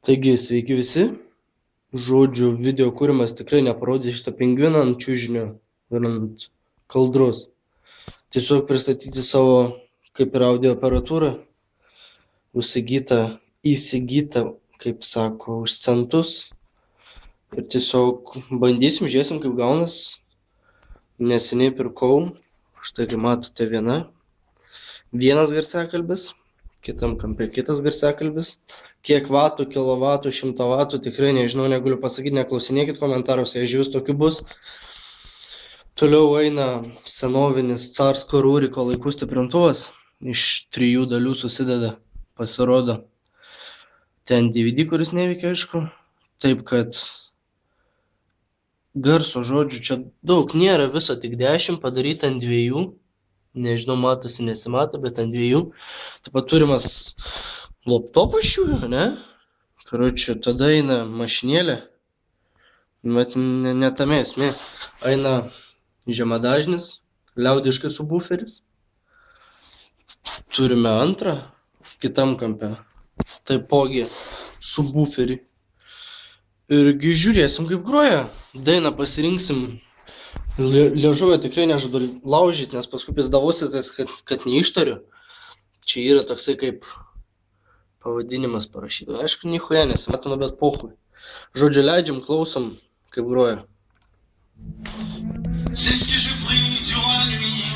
Taigi, sveiki visi. Žodžiu, video kūrimas tikrai neparodys šitą pingviną ant čiužinio ir ant kaldros. Tiesiog pristatyti savo, kaip ir audio aparatūrą, įsigytą, kaip sako, už centus. Ir tiesiog bandysim, žiūrėsim, kaip gaunas. Neseniai pirkau, štai kaip matote vienas garsiakalbis, kitam kampe kitas garsiakalbis. Kiek vatų, kilovatų, 100 vatų, tikrai nežinau, negaliu pasakyti, neklausinėkit komentaruose, jei žiūrės tokių bus. Toliau eina senovinis Carsko Ruriko laikų stiprintuvas, iš 3 dalių susideda, pasirodo. Ten DVD, kuris neveikia, aišku, taip kad garso žodžių čia daug nėra, viso tik 10, padaryta ant 2, nežinau, matosi, nesimato, bet ant 2. Taip pat turimas laptopas šių, ne? Karočiui, tada eina mašinėlė, bet ne tame esmė. Eina žemadažnis, liaudiškai subwooferis. Turime antrą, kitam kampe, taipogi subwooferį. Irgi žiūrėsim, kaip groja. Dainą pasirinksim. Liežuvio tikrai nežadu laužyti, nes paskui pizdavositės, kad neištariu. Čia yra toksai kaip pavadinimas parašyta. Aišku, nichuja nesimatoma, bet pohui. Žodžiu, leidžiam, klausom, kaip groja. C'est ce que je prie durant la nuit,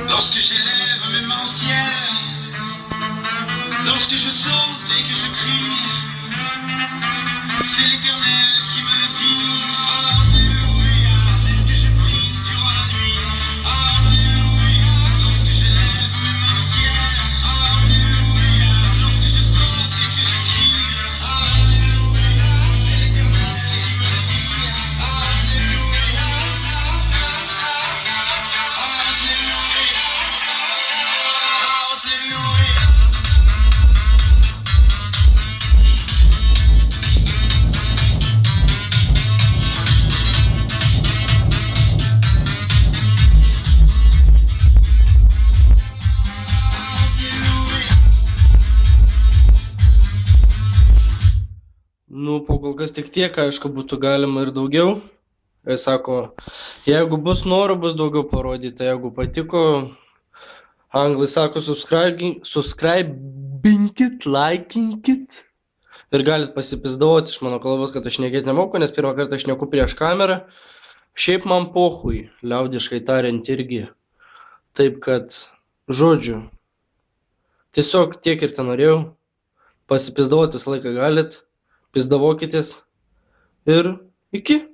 lorsque j'élève mes mains au ciel, lorsque je saute et que je crie, c'est l'Éternel qui me le dit. Alléluia, c'est ce que je prie durant la nuit. Alléluia, lorsque j'élève mes mains au ciel. Alléluia, lorsque je saute et que je crie. Alléluia, c'est l'Éternel qui me le dit. Alléluia, Alléluia. Nu, po kol kas tik tiek, aišku, būtų galima ir daugiau. Jis sako, jeigu bus noro, bus daugiau parodyta. Jeigu patiko, anglai sako, subscribinkit, laikinkit. Ir galit pasipizdavoti iš mano kalbos, kad aš šnekėti nemoku, nes pirmą kartą aš šneku prieš kamerą. Šiaip man pohui, liaudiškai tariant irgi. Taip kad, žodžiu, tiesiog tiek ir ten norėjau. Pasipizdavoti visą laiką galit. Pizdavokitės ir iki.